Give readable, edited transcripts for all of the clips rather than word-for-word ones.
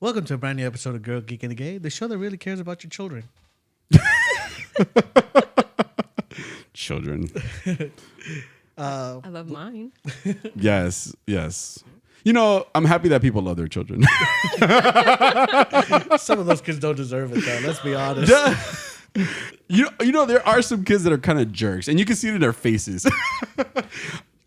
Welcome to a brand new episode of Girl, Geek, and Gay, the show that really cares about your children. Children. I love mine. Yes. You know, I'm happy that people love their children. Some of those kids don't deserve it, though. Let's be honest. You know, there are some kids that are kind of jerks, and you can see it in their faces.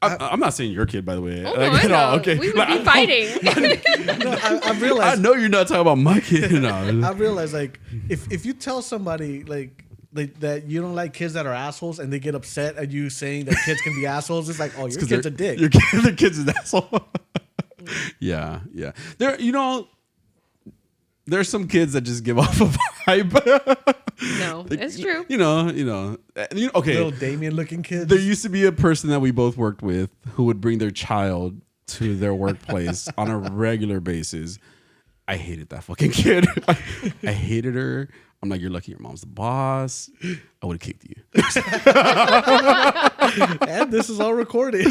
I'm not saying your kid, by the way. Oh, no, I know. Okay. We would be fighting. I realized. I know you're not talking about my kid. No. I realize, like, if you tell somebody, like that you don't like kids that are assholes, and they get upset at you saying that kids can be assholes, it's like, oh, your kid's a dick. The kid's an asshole. Yeah. There's some kids that just give off a vibe. No, it's true. You know. Okay. Little Damien-looking kids. There used to be a person that we both worked with who would bring their child to their workplace on a regular basis. I hated that fucking kid. I hated her. I'm like, you're lucky your mom's the boss. I would have kicked you. And this is all recorded.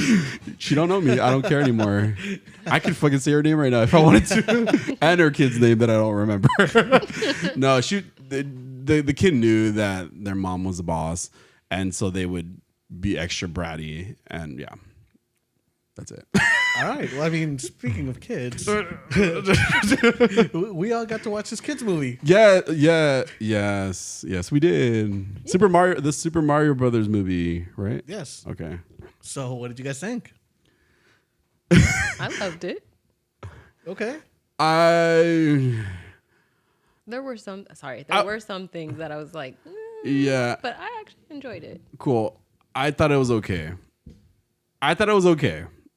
She don't know me. I don't care anymore. I could fucking say her name right now if I wanted to. And her kid's name that I don't remember. No, the kid knew that their mom was the boss. And so they would be extra bratty. And yeah, that's it. All right. Well, I mean, speaking of kids, we all got to watch this kids movie. Yes, we did. Yeah. The Super Mario Brothers movie, right? Yes. Okay. So, what did you guys think? I loved it. Okay. There were some things that I was like, yeah. But I actually enjoyed it. Cool. I thought it was okay.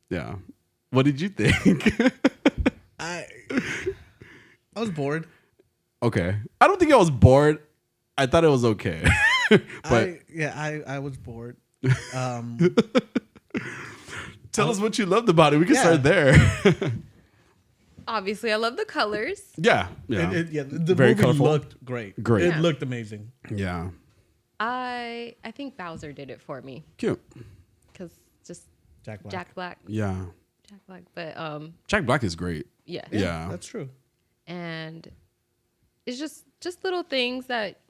Yeah. What did you think? I was bored. Okay. I don't think I was bored. I thought it was okay. But I was bored. Tell us what you loved about it. We can start there. Obviously, I love the colors. Yeah. The Very movie colorful. looked great. Great. It looked amazing. Yeah. I think Bowser did it for me. Cute. Because just Jack Black. Jack Black. Yeah. Jack Black. But Jack Black is great. yeah. Yeah. That's true. And it's just little things that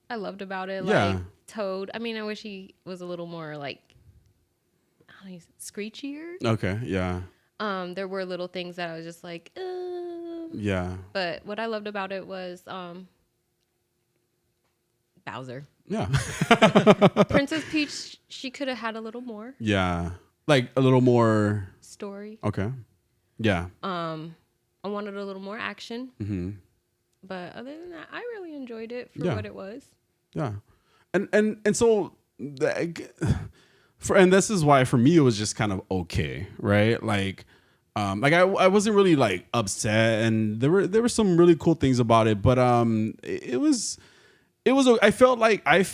I loved about it. Yeah. Like Toad. I mean, I wish he was a little more like, I don't know, screechier. Okay. Yeah. There were little things that I was just like, Yeah. But what I loved about it was Bowser. Yeah. Princess Peach, she could have had a little more Yeah. Like a little more story. Okay. Yeah. I wanted a little more action. Mm-hmm. But other than that, I really enjoyed it for what it was. Yeah. And so and this is why for me it was just kind of okay, right? Like I wasn't really like upset, and there were some really cool things about it, but it was I felt like I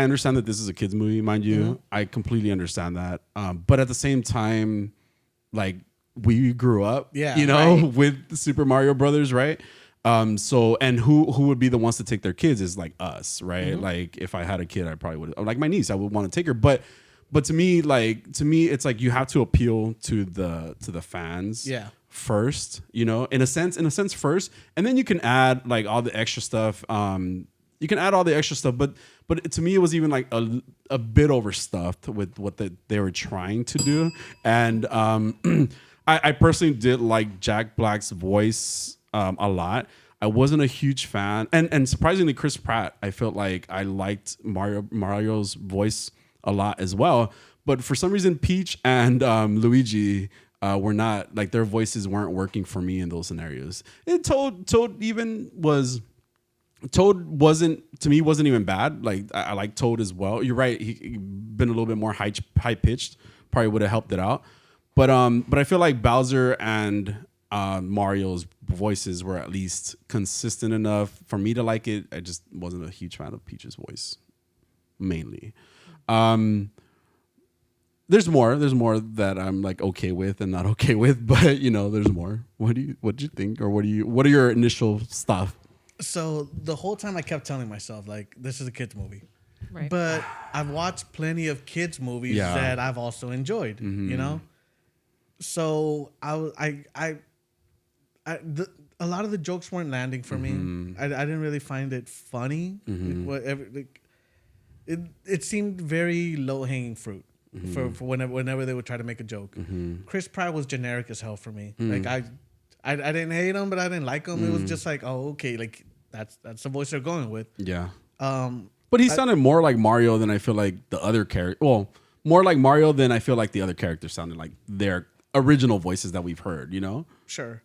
understand that this is a kids movie, mind you. Mm-hmm. I completely understand that. But at the same time, like we grew up, with Super Mario Brothers, right? So, and who would be the ones to take their kids is like us, right? Mm-hmm. Like if I had a kid, I probably would, like my niece, I would want to take her. But to me, it's like you have to appeal to the fans first, in a sense first. And then you can add like all the extra stuff. But to me, it was even like a bit overstuffed with what they were trying to do. And I personally did like Jack Black's voice a lot. I wasn't a huge fan, and surprisingly, Chris Pratt. I felt like I liked Mario's voice a lot as well. But for some reason, Peach and Luigi were not, like, their voices weren't working for me in those scenarios. And Toad wasn't even bad. Like I like Toad as well. You're right. He been a little bit more high pitched. Probably would have helped it out. But I feel like Bowser and Mario's voices were at least consistent enough for me to like it. I just wasn't a huge fan of Peach's voice, mainly. There's more that I'm like okay with and not okay with, but there's more. What do you think, or what are your initial stuff? So the whole time I kept telling myself, like, this is a kids movie. Right. But I've watched plenty of kids movies that I've also enjoyed, a lot of the jokes weren't landing for me. I didn't really find it funny. It seemed very low hanging fruit for whenever they would try to make a joke. Chris Pratt was generic as hell for me. Like I didn't hate him, but I didn't like him. It was just like, oh, okay, like that's the voice they're going with. Yeah. But he sounded more like Mario than I feel like the other character. Well, more like Mario than I feel like the other characters sounded like their original voices that we've heard. You know? Sure.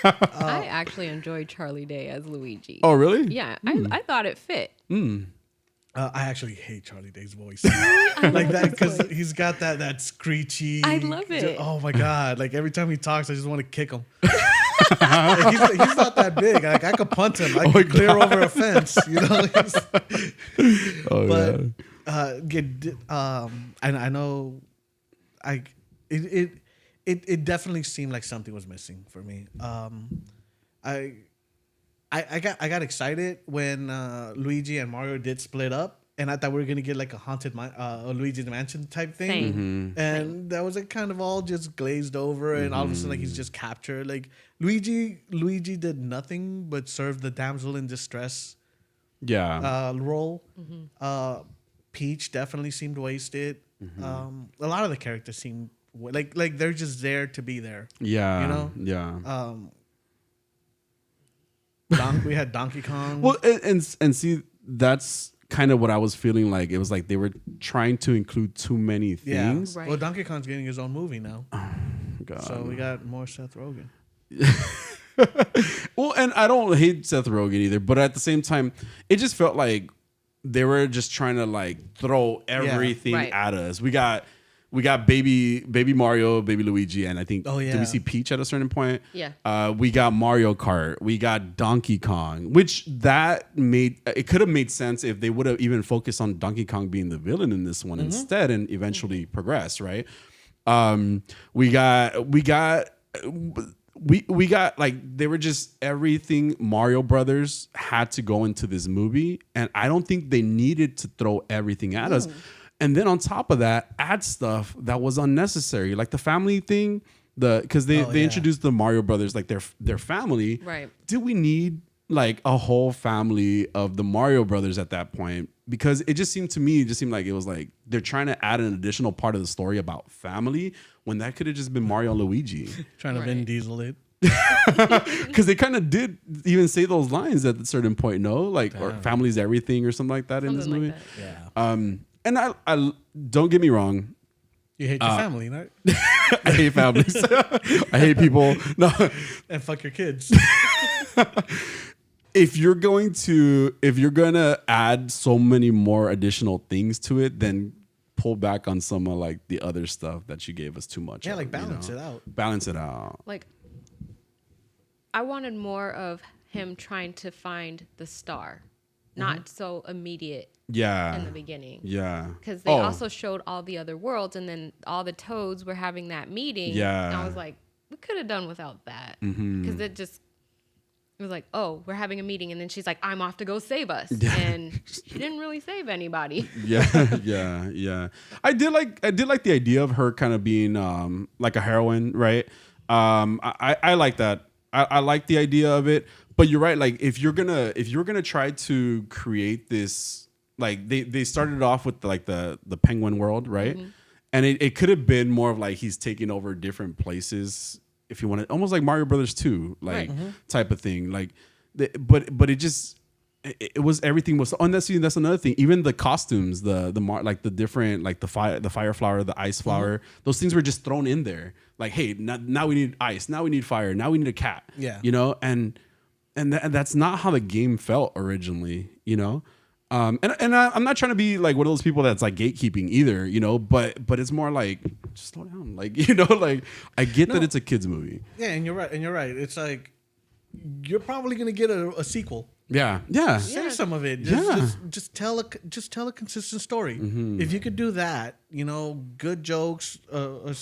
I actually enjoyed Charlie Day as Luigi. Oh, really? Yeah, I thought it fit. I actually hate Charlie Day's voice. Like that, because he's got that screechy. I love it. Oh my god! Like every time he talks, I just want to kick him. Like, he's not that big. Like I could punt him. I could clear over a fence. You know. And I know, it definitely seemed like something was missing for me. I got excited when Luigi and Mario did split up, and I thought we were gonna get like a haunted Luigi's Mansion type thing, and that was like kind of all just glazed over, and all of a sudden like he's just captured. Like Luigi did nothing but serve the damsel in distress role. Peach definitely seemed wasted. A lot of the characters seemed like they're just there to be there. Yeah, you know. Yeah. We had Donkey Kong. Well, and see, that's kind of what I was feeling like. It was like they were trying to include too many things. Right. Well, Donkey Kong's getting his own movie now. Oh, God. So we got more Seth Rogen. Well, and I don't hate Seth Rogen either, but at the same time, it just felt like they were just trying to like throw everything at us. We got baby Mario, baby Luigi, and I think did we see Peach at a certain point? Yeah. We got Mario Kart, we got Donkey Kong, which it could have made sense if they would have even focused on Donkey Kong being the villain in this one instead, and eventually progress, right? We got like they were just everything Mario Brothers had to go into this movie, and I don't think they needed to throw everything at us. And then on top of that, add stuff that was unnecessary, like the family thing. Because they introduced the Mario Brothers, like their family. Right. Did we need like a whole family of the Mario Brothers at that point? Because it just seemed like it was like they're trying to add an additional part of the story about family when that could have just been Mario and Luigi. Trying to Vin Diesel it. Because they kind of did even say those lines at a certain point, no? Like, or family's everything or something like that in this movie. Yeah. And I don't get me wrong. You hate your family, right? I hate families. I hate people. No. And fuck your kids. If you're gonna add so many more additional things to it, then pull back on some of like the other stuff that you gave us too much. Yeah, like balance it out. Balance it out. Like, I wanted more of him trying to find the star, not so immediate. Yeah. In the beginning. Yeah. Because they also showed all the other worlds, and then all the Toads were having that meeting. Yeah. And I was like, we could have done without that. Because it was like, oh, we're having a meeting, and then she's like, I'm off to go save us. Yeah. And she didn't really save anybody. Yeah. I did like the idea of her kind of being like a heroine, right? I like that. I like the idea of it. But you're right, like if you're gonna try to create this, like they started off with like the penguin world, right? And it could have been more of like he's taking over different places, if you want to, almost like Mario Brothers 2, like type of thing. Like, but it just it was, everything was. Oh, and that's another thing. Even the costumes, the like the different, like the fire flower, the ice flower, those things were just thrown in there. Like, hey, now we need ice, now we need fire, now we need a cat. Yeah, you know, and that's not how the game felt originally. You know. I'm not trying to be like one of those people that's like gatekeeping either, you know, but it's more like, just slow down. Like, you know, like I get that it's a kid's movie. Yeah. And you're right. It's like, you're probably going to get a sequel. Yeah. Say some of it. Just tell a consistent story. If you could do that, you know, good jokes, a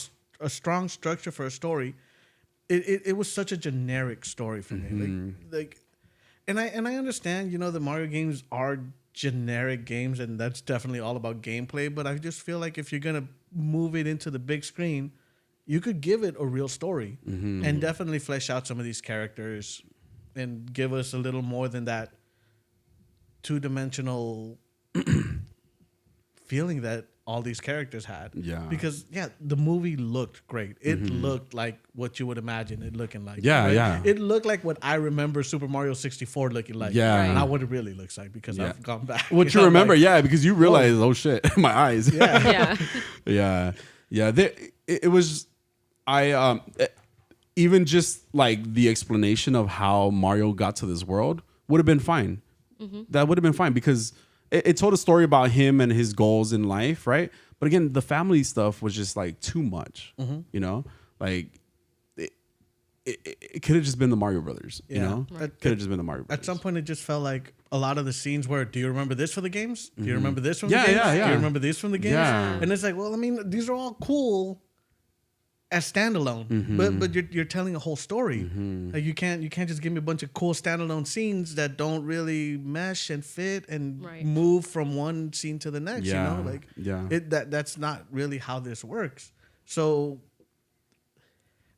strong structure for a story. It was such a generic story for me. And I understand, you know, the Mario games are generic games, and that's definitely all about gameplay. But I just feel like if you're gonna move it into the big screen, you could give it a real story and definitely flesh out some of these characters and give us a little more than that two-dimensional feeling that all these characters had. Yeah. Because the movie looked great. It looked like what you would imagine it looking like. Yeah, right? yeah. It looked like what I remember Super Mario 64 looking like. Yeah. Right. Not what it really looks like because I've gone back. What you know, remember, like, because you realize, oh shit, my eyes. Yeah. Yeah. It was, even just like the explanation of how Mario got to this world would have been fine. That would have been fine because it told a story about him and his goals in life, right? But again, the family stuff was just like too much, you know? Like, it could have just been the Mario Brothers, you know? It could have just been the Mario Brothers. At some point, it just felt like a lot of the scenes were, do you remember this for the games? Do you remember this from the games? Yeah. Do you remember this from the games? Yeah. And it's like, well, I mean, these are all cool as standalone, but you're telling a whole story. Like you can't just give me a bunch of cool standalone scenes that don't really mesh and fit and move from one scene to the next. You know, like that's not really how this works. So,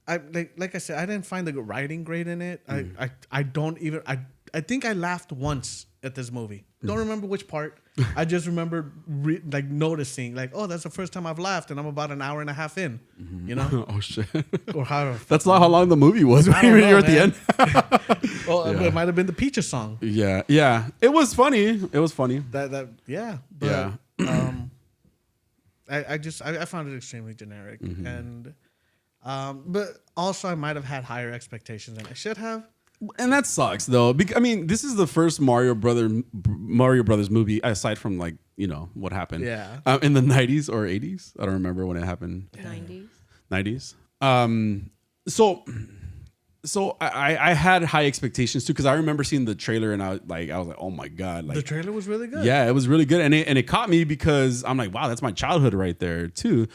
I like I said, I didn't find the writing great in it. I don't even I think I laughed once at this movie. Don't remember which part. I just remember like noticing, like, oh, that's the first time I've laughed, and I'm about an hour and a half in. You know? Oh shit! Or how? That's not how long the movie was. When you were at the end. Well, it might have been the Peaches song. Yeah. It was funny. But, I found it extremely generic, and but also I might have had higher expectations than I should have. And that sucks though. I mean, this is the first Mario Brothers movie aside from like, you know, what happened in the 90s or 80s. I don't remember when it happened. 90s. So I had high expectations too because I remember seeing the trailer and I was like, oh my god, like the trailer was really good. Yeah, it was really good, and it caught me because I'm like, wow, that's my childhood right there too.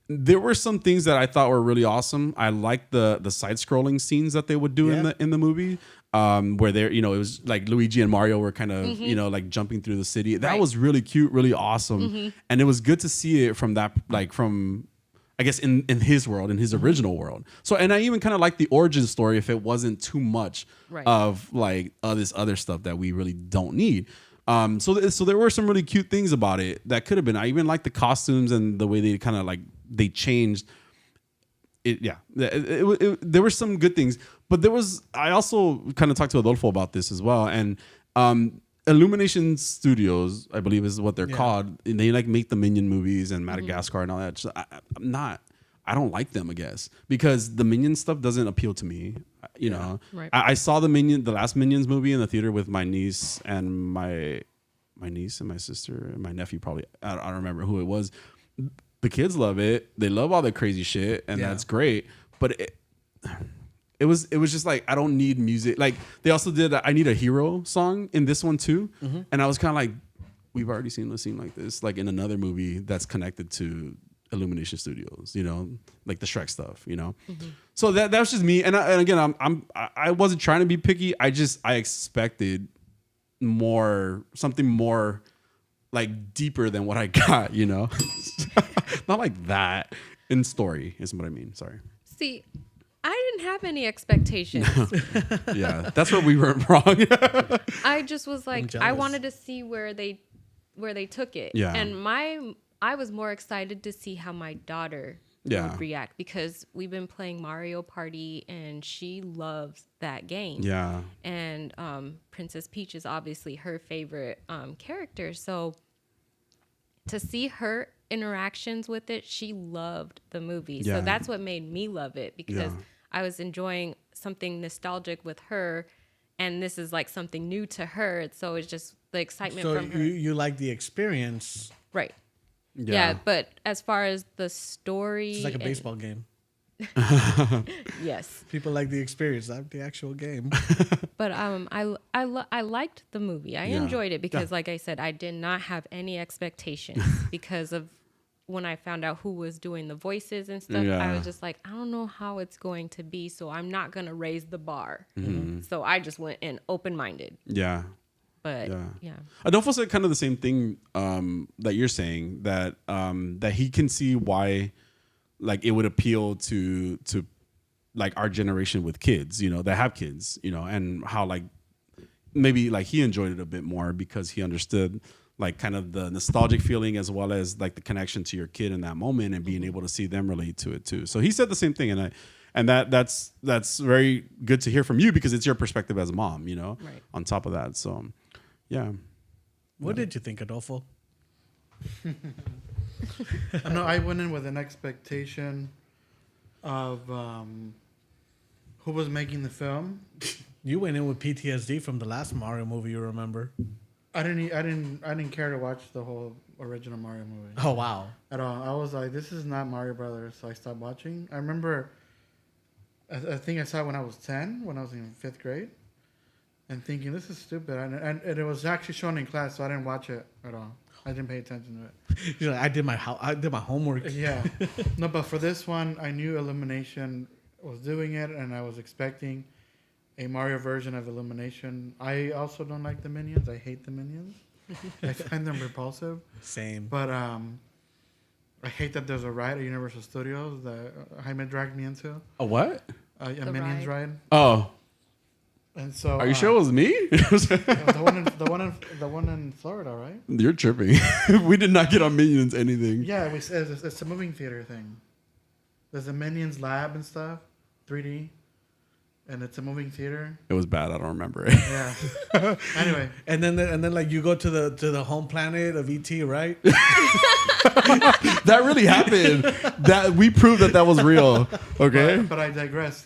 There were some things that I thought were really awesome. I liked the side scrolling scenes that they would do in the movie, where they're, you know, it was like Luigi and Mario were kind of you know, like jumping through the city. That was really cute, really awesome, and it was good to see it from that, like from, I guess, in his world, in his original world. So, and I even kind of like the origin story if it wasn't too much of like this other stuff that we really don't need. So there were some really cute things about it that could have been. I even liked the costumes and the way they kind of like they changed it. Yeah, there were some good things, but I also kind of talked to Adolfo about this as well. And Illumination Studios, I believe is what they're called. And they like make the Minion movies and Madagascar and all that. So I don't like them, I guess, because the Minion stuff doesn't appeal to me. You know, I saw the last Minions movie in the theater with my niece and my sister and my nephew. Probably I don't remember who it was. The kids love it. They love all the crazy shit, and that's great. But it was just like, I don't need music. Like they also did I Need a Hero song in this one too, and I was kind of like, we've already seen a scene like this, like in another movie that's connected to Illumination Studios, you know, like the Shrek stuff, you know. So that was just me, and again, I wasn't trying to be picky. I expected something more like deeper than what I got, you know. Not like that in story is what I mean. Sorry. See, I didn't have any expectations. Yeah, that's where we went wrong. I just was like, I wanted to see where they took it. Yeah. And I was more excited to see how my daughter would react because we've been playing Mario Party and she loves that game. Yeah. And Princess Peach is obviously her favorite character. So to see her interactions with it, she loved the movie. So that's what made me love it because I was enjoying something nostalgic with her, and this is like something new to her. So it's just the excitement from her. You like the experience. Right. Yeah, but as far as the story, it's like a baseball game. Yes. People like the experience, not the actual game. But I liked the movie. I enjoyed it because, like I said, I did not have any expectations because of when I found out who was doing the voices and stuff. I was just like, I don't know how it's going to be, so I'm not going to raise the bar. So I just went in open-minded. Yeah. But Adolfo said kind of the same thing that you're saying, that that he can see why like it would appeal to like our generation with kids, you know, that have kids, you know, and how like maybe like he enjoyed it a bit more because he understood like kind of the nostalgic feeling as well as like the connection to your kid in that moment and being able to see them relate to it too. So he said the same thing, and that's very good to hear from you because it's your perspective as a mom, you know, right. on top of that. So yeah. What did you think, Adolfo? No, I went in with an expectation of who was making the film. You went in with PTSD from the last Mario movie, you remember? I didn't care to watch the whole original Mario movie. Oh wow! At all. I was like, this is not Mario Brothers, so I stopped watching. I remember, I think I saw it when I was 10, when I was in 5th grade, and thinking this is stupid. And it was actually shown in class, so I didn't watch it at all. I didn't pay attention to it. You're like, I did my homework. Yeah, no, but for this one, I knew Illumination was doing it, and I was expecting a Mario version of Illumination. I also don't like the Minions. I hate the Minions. I find them repulsive. Same. But I hate that there's a ride at Universal Studios that Jaime dragged me into. A what? A Minions ride. Oh. And so, are you sure it was me? the one in Florida, right? You're tripping. We did not get on Minions anything. Yeah, it's a moving theater thing. There's a Minions lab and stuff, 3D, and it's a moving theater. It was bad. I don't remember it. Yeah. Anyway, and then like you go to the home planet of ET, right? That really happened. That we proved that was real. Okay. But I digress.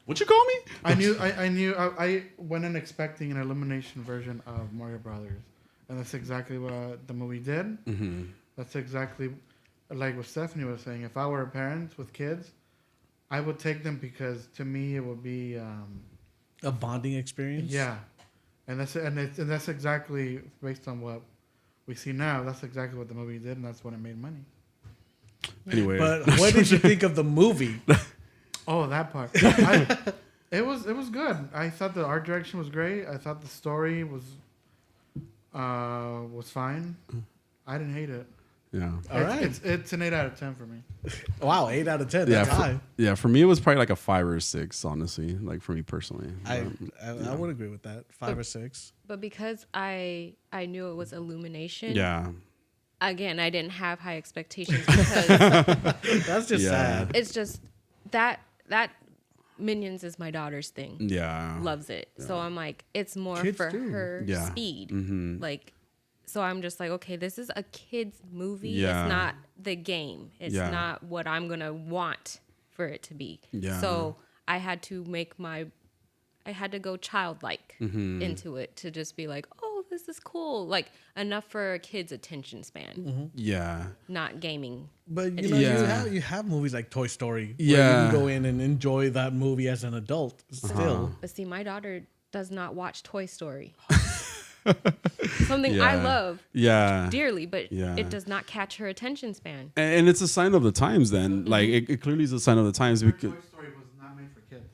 What you call me? I went in expecting an Illumination version of Mario Brothers, and that's exactly what the movie did. Mm-hmm. That's exactly like what Stephanie was saying. If I were a parent with kids, I would take them because to me it would be a bonding experience. Yeah, and that's exactly based on what we see now. That's exactly what the movie did, and that's when it made money. Anyway, but what did you think of the movie? Oh, that part. It was good. I thought the art direction was great. I thought the story was fine. I didn't hate it. Yeah. All right. It's an 8 out of 10 for me. Wow, 8 out of 10. Yeah, That's high. Yeah, for me it was probably like a 5 or 6, honestly. Like for me personally. I would agree with that. 5 or 6. But because I knew it was Illumination. Yeah. Again, I didn't have high expectations because that's just sad. It's just that Minions is my daughter's thing. Yeah. Loves it. Yeah. So I'm like, it's more kids for her speed. Mm-hmm. Like, so I'm just like, okay, this is a kid's movie. Yeah. It's not the game. It's not what I'm going to want for it to be. Yeah. So I had to go childlike into it to just be like, oh, this is cool. Like enough for a kid's attention span. Mm-hmm. Yeah. Not gaming. But you have movies like Toy Story where you can go in and enjoy that movie as an adult still. But see, my daughter does not watch Toy Story. Something I love dearly, but it does not catch her attention span. And it's a sign of the times then. Mm-hmm. Like it clearly is a sign of the times. Toy Story was not made for kids.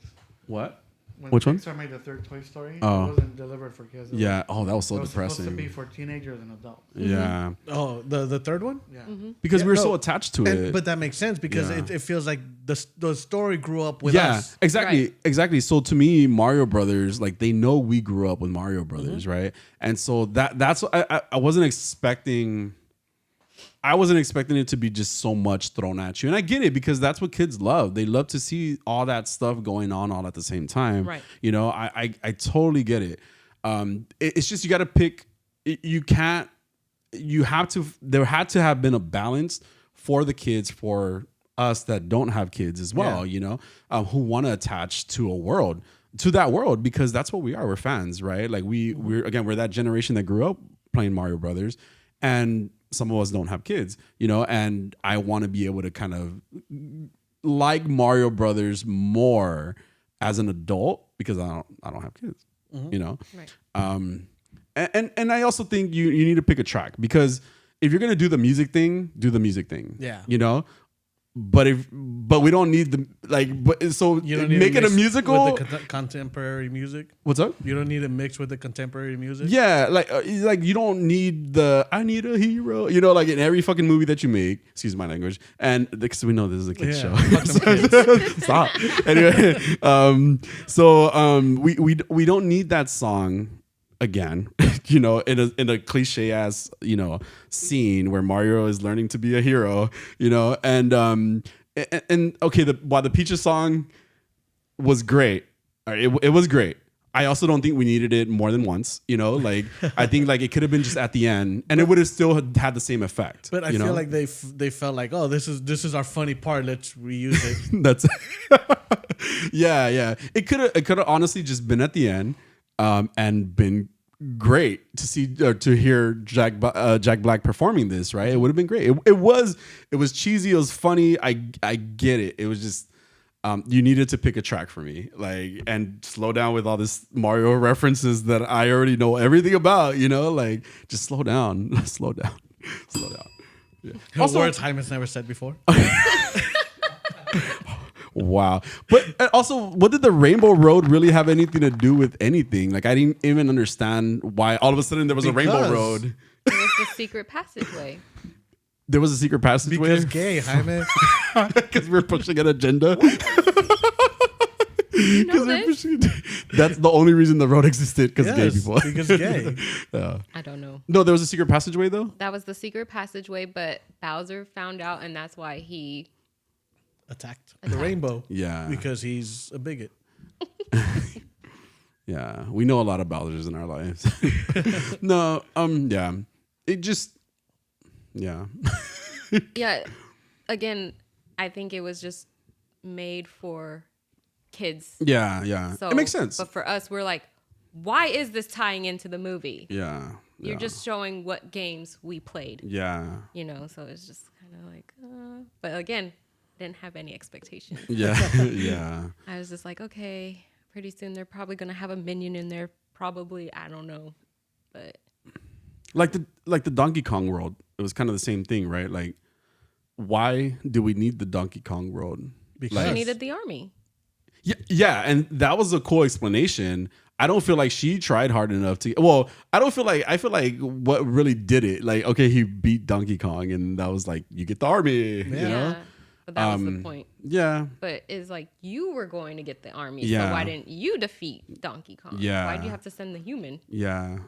What? When Which one? Pixar made the third Toy Story, it wasn't delivered for kids. That was so depressing. It was supposed to be for teenagers and adults. Yeah. Oh, the third one? Yeah. Mm-hmm. Because we were so attached to it. But that makes sense because it feels like the story grew up with us. Exactly. Right. So to me, Mario Brothers, like they know we grew up with Mario Brothers, right? And so that's what I wasn't expecting. I wasn't expecting it to be just so much thrown at you. And I get it because that's what kids love. They love to see all that stuff going on all at the same time. Right. You know, I totally get it. It's just you got to pick. There had to have been a balance for the kids, for us that don't have kids as well, you know, who want to attach to that world because that's what we are. We're fans, right? Like we're that generation that grew up playing Mario Brothers, and some of us don't have kids, you know, and I want to be able to kind of like Mario Brothers more as an adult because I don't have kids, you know. Right. And I also think you need to pick a track because if you're gonna do the music thing, do the music thing. Yeah. You know, but we don't need the like. But so You don't need make it a musical with the contemporary music. What's up? You don't need a mix with the contemporary music. Yeah, like you don't need the I need a hero. You know, like in every fucking movie that you make. Excuse my language, and because we know this is a kids show. Stop. Anyway, we don't need that song again, you know, in a cliche ass, you know, scene where Mario is learning to be a hero, you know, and okay, while the Peaches song was great, it was great. I also don't think we needed it more than once, you know, like I think like it could have been just at the end, and it would have still had the same effect. But I feel like they felt like, oh, this is our funny part. Let's reuse it. That's yeah. It could have honestly just been at the end. And been great to see to hear Jack Black performing this, right? It would have been great. It was cheesy. It was funny. I get it. It was just you needed to pick a track for me, like, and slow down with all this Mario references that I already know everything about. You know, like just slow down, slow down. Yeah. Also, words Jaime's never said before. Wow. But also, what did the Rainbow Road really have anything to do with anything? Like, I didn't even understand why all of a sudden there was a Rainbow Road. It was the secret passageway. There was a secret passageway? Because gay, Jaime. Because we're pushing an agenda. You know this? That's the only reason the road existed, because gay people. Because gay. I don't know. No, there was a secret passageway, though? That was the secret passageway, but Bowser found out, and that's why he... attacked the rainbow. Yeah. Because he's a bigot. Yeah. We know a lot of Bowsers in our lives. No, yeah. It just, yeah. Yeah. Again, I think it was just made for kids. Yeah. So, it makes sense. But for us, we're like, why is this tying into the movie? Yeah. You're just showing what games we played. Yeah. You know, so it's just kind of like, but again, didn't have any expectations. Yeah. I was just like, okay, pretty soon they're probably gonna have a minion in there. Probably, I don't know, but like the Donkey Kong world, it was kind of the same thing, right? Like, why do we need the Donkey Kong world? Because we needed the army. Yeah, and that was a cool explanation. I don't feel like she tried hard enough to. Well, I feel like what really did it, like, okay, he beat Donkey Kong, and that was like, you get the army. Yeah. You know? But that was the point. Yeah. But it's like, you were going to get the army, Yeah. so why didn't you defeat Donkey Kong? Yeah. Why do you have to send the human? Yeah.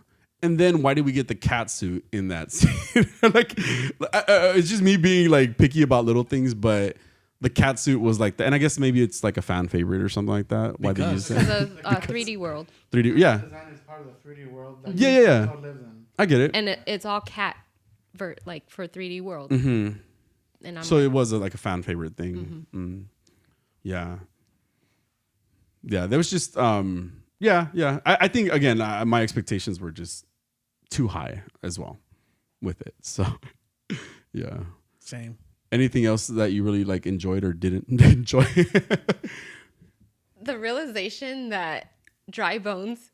And then why did we get the cat suit in that scene? Like, it's just me being like picky about little things, but the cat suit was like and I guess maybe it's like a fan favorite or something like that. Why did you use Because of 3D World. 3D, yeah. Design is part of the 3D world. That Yeah. lives in. I get it. And it's all cat like for 3D World. Mm-hmm. And I'm So like, it was like a fan favorite thing. Mm. Yeah. Yeah, there was just yeah. I think again my expectations were just too high as well with it. So yeah. Same. Anything else that you really like enjoyed or didn't enjoy? the realization that Dry Bones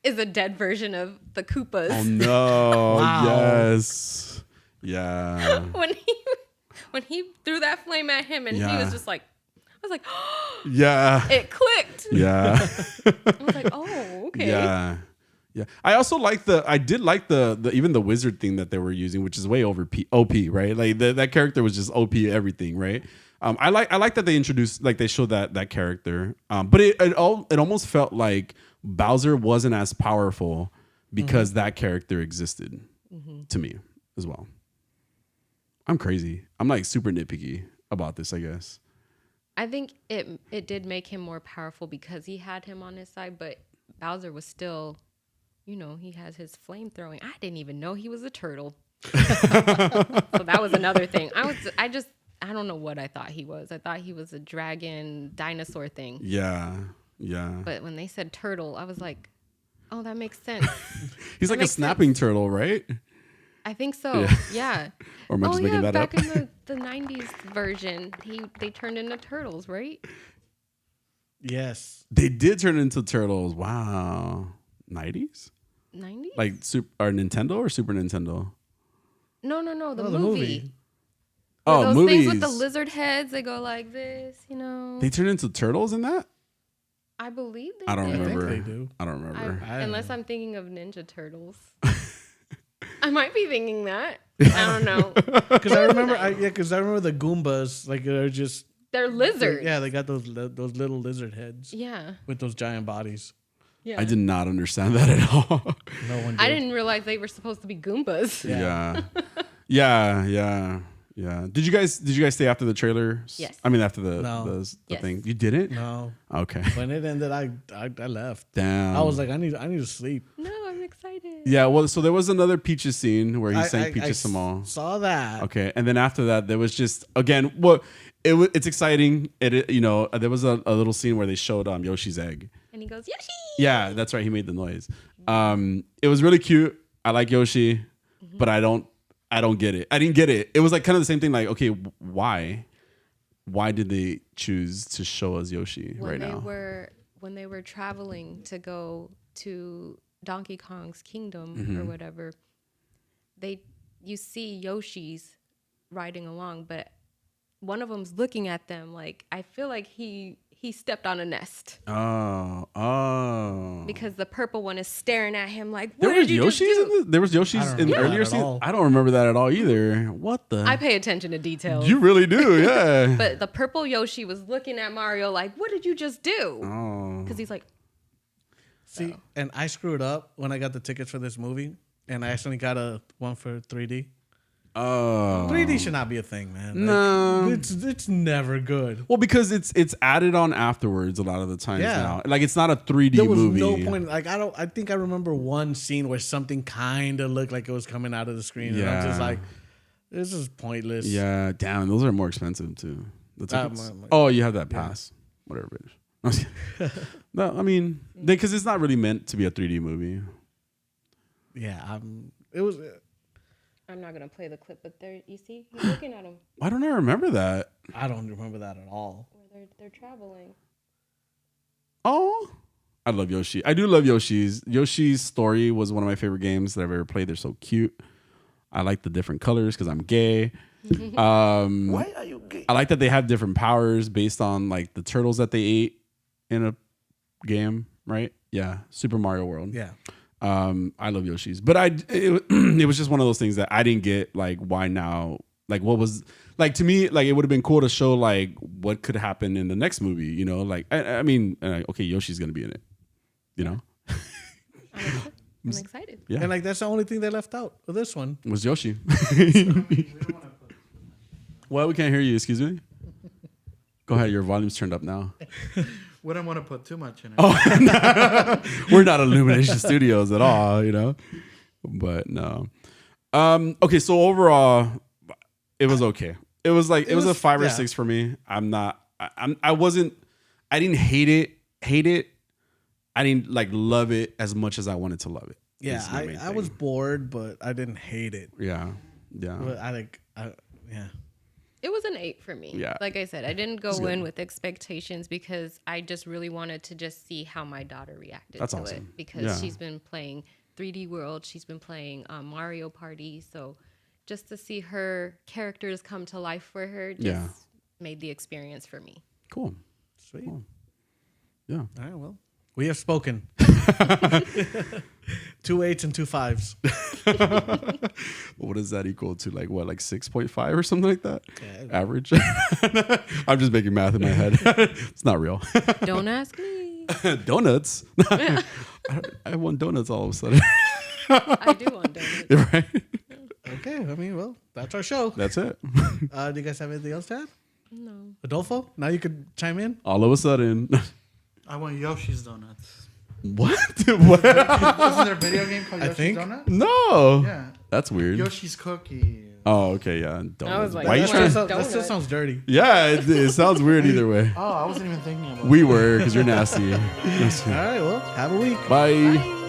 is a dead version of the Koopas. Oh no. Wow. Yes. Yeah. when he threw that flame at him and he was just like, I was like, yeah. it clicked. Yeah. I was like, oh, okay. Yeah. I also did like the even the wizard thing that they were using, which is way over OP, right? Like that character was just OP everything, right? I like that they introduced, like they showed that character. But it almost felt like Bowser wasn't as powerful because that character existed to me as well. I'm crazy. I'm like super nitpicky about this, I guess. I think it did make him more powerful because he had him on his side, but Bowser was still, he has his flame throwing. I didn't even know he was a turtle. So that was another thing. I don't know what I thought he was. I thought he was a dragon dinosaur thing. Yeah. But when they said turtle, I was like, oh, that makes sense. He's like a snapping turtle, right? I think so. Yeah. Or am I just making that back up? in the 90s version, they turned into turtles, right? Yes. They did turn into turtles. Wow. 90s? 90s? Like Nintendo or Super Nintendo? No, the movie. those movies. things with the lizard heads, they go like this, you know. They turn into turtles in that? I believe they I don't did. remember. I think they do. I don't remember. Unless I'm thinking of Ninja Turtles. I might be thinking that. I don't know. Because I remember the Goombas, like they're lizards. Yeah, they got those little lizard heads. Yeah. With those giant bodies. Yeah. I did not understand that at all. No one did. I didn't realize they were supposed to be Goombas. Yeah. Did you guys stay after the trailer? Yes. I mean after the Yes. thing. You didn't? No. Okay. When it ended, I left. Damn. I was like, I need to sleep. No, I'm excited. Yeah, well, so there was another Peaches scene where he sang Peaches some more. Saw that. Okay, and then after that, there was just again, it's exciting. There was a little scene where they showed Yoshi's egg, And he goes, Yoshi. Yeah, that's right. He made the noise. It was really cute. I like Yoshi, but I don't get it. I didn't get it. It was like kind of the same thing. Like, okay, why? Why did they choose to show us Yoshi now? When they were traveling to go to Donkey Kong's kingdom or whatever, you see Yoshi's riding along, but one of them's looking at them like, I feel like he stepped on a nest. Oh. Because the purple one is staring at him like, there was Yoshi's in earlier seasons? I don't remember that at all either. What the? I pay attention to details. You really do, yeah. But the purple Yoshi was looking at Mario like, what did you just do? Oh. Because he's like, see, and I screwed up when I got the tickets for this movie, and I accidentally got one for 3D. Oh, 3D should not be a thing, man. No, it's never good. Well, because it's added on afterwards a lot of the times now. Like it's not a 3D movie. There was no point. Like I think I remember one scene where something kind of looked like it was coming out of the screen, and I'm just like, this is pointless. Yeah, damn, those are more expensive too. The tickets. Oh, you have that pass, whatever it is. No, I mean, because it's not really meant to be a 3D movie. Yeah, it was. I'm not gonna play the clip, but there you see he's looking at him. Why don't I remember that? I don't remember that at all. Where they're traveling. Oh, I love Yoshi. I do love Yoshi's. Yoshi's Story was one of my favorite games that I've ever played. They're so cute. I like the different colors because I'm gay. Why are you gay? I like that they have different powers based on like the turtles that they ate in a game, right? Yeah, Super Mario World. Yeah. I love Yoshi's, but it was just one of those things that I didn't get. Like, why now? Like, what was like to me? Like, it would have been cool to show like what could happen in the next movie. You know, like I mean, okay, Yoshi's gonna be in it. You know, I'm excited. Yeah, and like that's the only thing they left out of this one was Yoshi. Well, we can't hear you. Excuse me. Go ahead. Your volume's turned up now. We don't want to put too much in it. Oh, we're not Illumination Studios at all, you know. But no. Okay, so overall, it was okay. It was like it was a 5 or 6 for me. I didn't hate it. I didn't like love it as much as I wanted to love it. Yeah, I was bored, but I didn't hate it. Yeah. But yeah. It was an 8 for me. Yeah. Like I said, I didn't go in with expectations because I just really wanted to just see how my daughter reacted to awesome. it. Because she's been playing 3D World. She's been playing Mario Party. So just to see her characters come to life for her just made the experience for me. Cool. Sweet. Cool. Yeah. All right, well, we have spoken. 2 8s and 2 5s. What does that equal to? Like what? Like 6.5 or something like that? Yeah. Average. I'm just making math in my head. It's not real. Don't ask me. Donuts. I want donuts all of a sudden. I do want donuts. Right. Okay, I mean, well, that's our show. That's it. Do you guys have anything else to add? No. Adolfo, now you could chime in. All of a sudden. I want Yoshi's Donuts. What? What? Wasn't there a video game called Yoshi's think. Donut? No. Yeah. That's weird. Yoshi's Cookie. Oh, okay, yeah. Donuts. I was like, Why you what? trying- That still sounds dirty. Yeah, it sounds weird either way. Oh, I wasn't even thinking about it. We were, because you're nasty. All right, well, have a week. Bye.